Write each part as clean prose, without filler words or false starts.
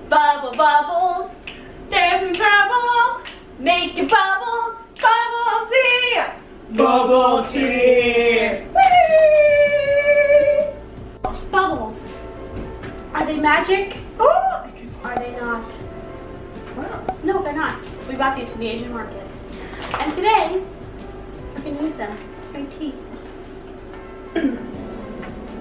Bubble bubbles, there's some trouble making bubbles. Bubble tea, bubble tea. Whee! Bubbles, are they magic? Oh! Are they not? Wow. No, they're not. We bought these from the Asian market, and today we're gonna use them to make tea.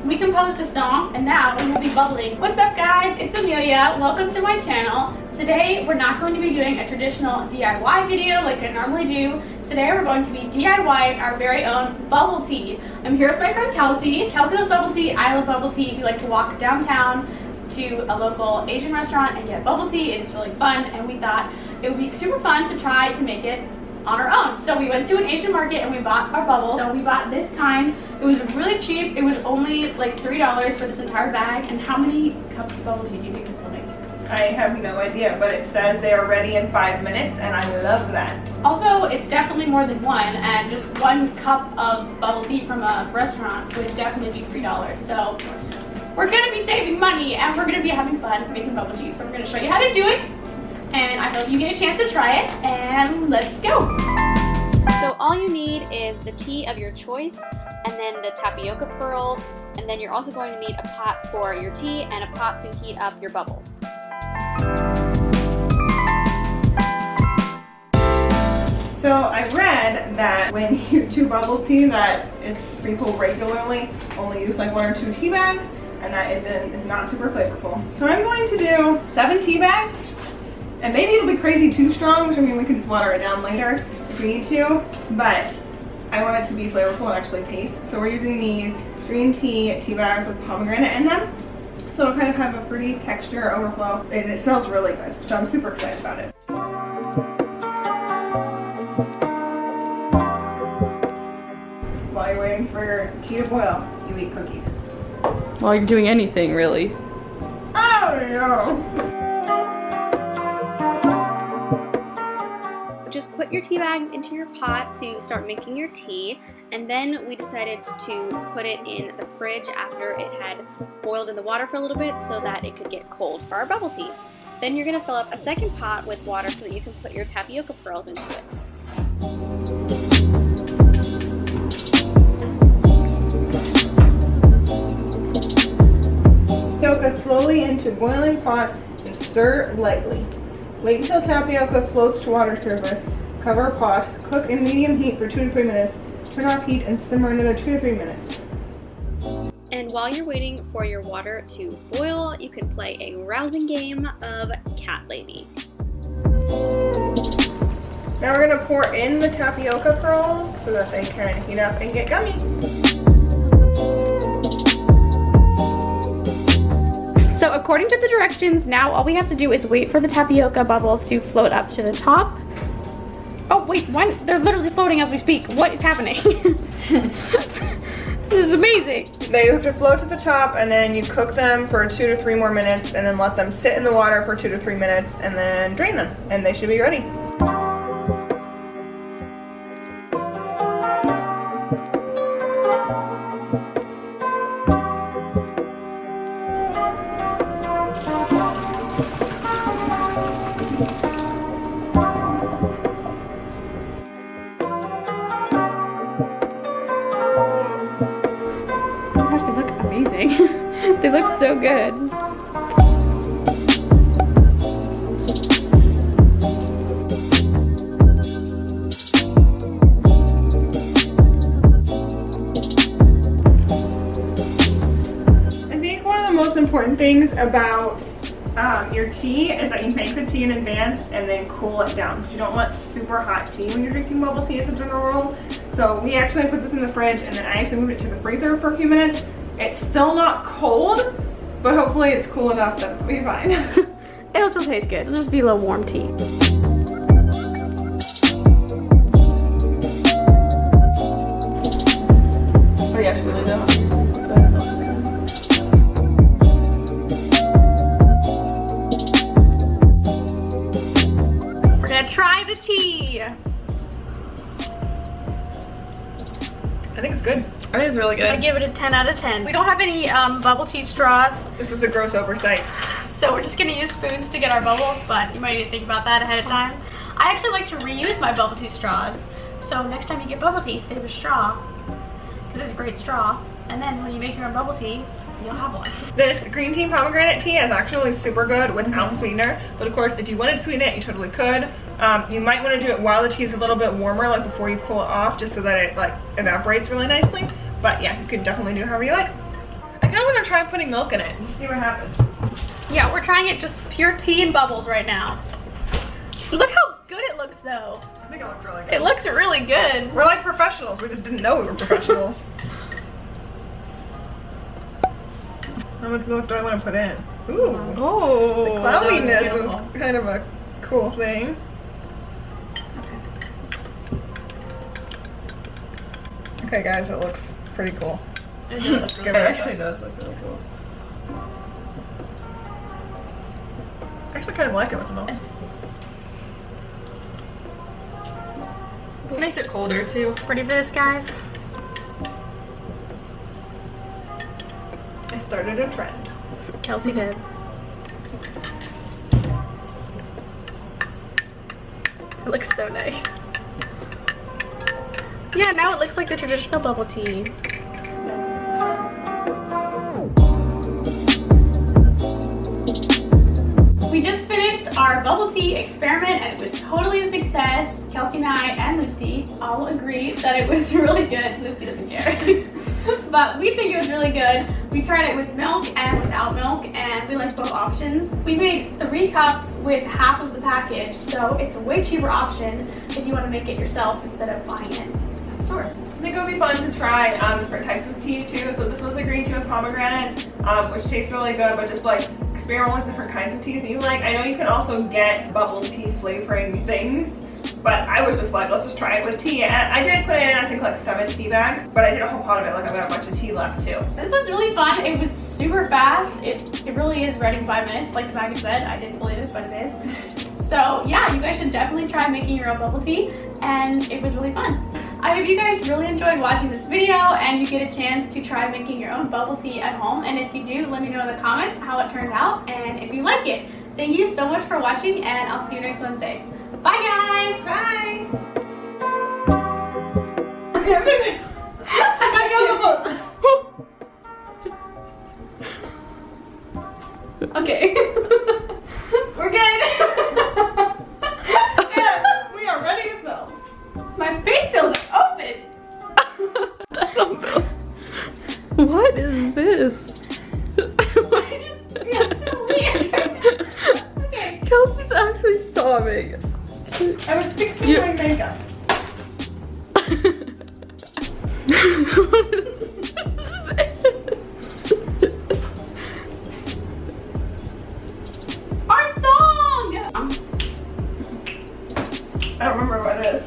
We composed a song and now it will be bubbling. What's up guys, it's Amelia. Welcome to my channel. Today we're not going to be doing a traditional DIY video like I normally do. Today we're going to be DIYing our very own bubble tea. I'm here with my friend Kelsie. Kelsie loves bubble tea, I love bubble tea. We like to walk downtown to a local Asian restaurant and get bubble tea. It's really fun and we thought it would be super fun to try to make it on our own. So we went to an Asian market and we bought our bubbles. So we bought this kind. It was really cheap. It was only like $3 for this entire bag. And how many cups of bubble tea do you think this will make? I have no idea, but it says they are ready in 5 minutes and I love that. Also, it's definitely more than one, and just 1 cup of bubble tea from a restaurant would definitely be $3. So we're gonna be saving money and we're gonna be having fun making bubble tea. So we're gonna show you how to do it. And I hope you get a chance to try it, and let's go. So all you need is the tea of your choice, and then the tapioca pearls, and then you're also going to need a pot for your tea and a pot to heat up your bubbles. So I read that when you do bubble tea that if people regularly only use like 1 or 2 tea bags, and that it then is not super flavorful. So I'm going to do 7 tea bags. And maybe it'll be crazy too strong, which I mean we could just water it down later if we need to, but I want it to be flavorful and actually taste. So we're using these green tea bags with pomegranate in them. So it'll kind of have a fruity texture, overflow, and it smells really good. So I'm super excited about it. While you're waiting for your tea to boil, you eat cookies. While you're doing anything, really. Oh no! Just put your tea bags into your pot to start making your tea, and then we decided to put it in the fridge after it had boiled in the water for a little bit so that it could get cold for our bubble tea. Then you're going to fill up a second pot with water so that you can put your tapioca pearls into it. Tapioca slowly into boiling pot and stir lightly. Wait until tapioca floats to water surface. Cover pot. Cook in medium heat for 2 to 3 minutes. Turn off heat and simmer another 2 to 3 minutes. And while you're waiting for your water to boil, you can play a rousing game of Cat Lady. Now we're going to pour in the tapioca pearls so that they can heat up and get gummy. So according to the directions, now all we have to do is wait for the tapioca bubbles to float up to the top. Oh wait, they're literally floating as we speak. What is happening? This is amazing. They have to float to the top and then you cook them for 2 to 3 more minutes and then let them sit in the water for 2 to 3 minutes and then drain them and they should be ready. They look so good. I think one of the most important things about your tea is that you make the tea in advance and then cool it down. You don't want super hot tea when you're drinking bubble tea as a general rule. So we actually put this in the fridge and then I actually moved it to the freezer for a few minutes. It's still not cold, but hopefully it's cool enough that it'll be fine. It'll still taste good. It'll just be a little warm tea. Nobody actually really knows. We're gonna try the tea. I think it's good. I think it's really good. I give it a 10 out of 10. We don't have any bubble tea straws, This is a gross oversight. so we're just gonna use spoons to get our bubbles, but you might need to think about that ahead of time. I actually like to reuse my bubble tea straws, so next time you get bubble tea, save a straw, because it's a great straw, and then when you make your own bubble tea, you'll have one. This green tea pomegranate tea is actually super good without sweetener, but of course if you wanted to sweeten it, you totally could. You might want to do it while the tea is a little bit warmer, like before you cool it off, just so that it like evaporates really nicely. But yeah, you could definitely do however you like. I kind of want to try putting milk in it and see what happens. Yeah, we're trying it just pure tea and bubbles right now. Look how good it looks though. I think it looks really good. It looks really good. We're like professionals, we just didn't know we were professionals. How much milk do I want to put in? Ooh. Oh, The cloudiness was kind of a cool thing. Okay guys, it looks pretty cool. It does look It really actually does look really cool. I actually kind of like it with the milk. It makes it colder too. Ready for this, guys? I started a trend. Kelsie did. It looks so nice. Yeah, now it looks like the traditional bubble tea. We just finished our bubble tea experiment and it was totally a success. Kelsie and I and Lufty all agree that it was really good. Lufty doesn't care. But we think it was really good. We tried it with milk and without milk and we liked both options. We made 3 cups with half of the package, so it's a way cheaper option if you want to make it yourself instead of buying it at the store. I think it would be fun to try different types of tea too. So this was a green tea with pomegranate, which tastes really good, but just like experiment with different kinds of teas that you like. I know you can also get bubble tea flavoring things, but I was just like, let's just try it with tea. And I did put in, I think like 7 tea bags, but I did a whole pot of it, like I've got a bunch of tea left too. This was really fun. It was super fast. It really is ready in 5 minutes, like the package said. I didn't believe it, but it is. So yeah, you guys should definitely try making your own bubble tea, and it was really fun. I hope you guys really enjoyed watching this video and you get a chance to try making your own bubble tea at home. And if you do, let me know in the comments how it turned out and if you like it. Thank you so much for watching and I'll see you next Wednesday. Bye guys! Bye! Okay. We're good. Yeah, we are ready to film. My face feels open. What is this? Why does it feel so weird? Okay. Kelsey's actually sobbing. I was fixing my makeup. What is this? Our song! I don't remember what it is.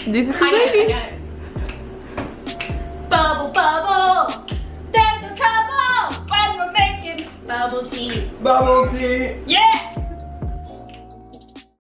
Do you think I got it. Bubble, bubble. There's no trouble when we're making bubble tea. Bubble tea. Yeah!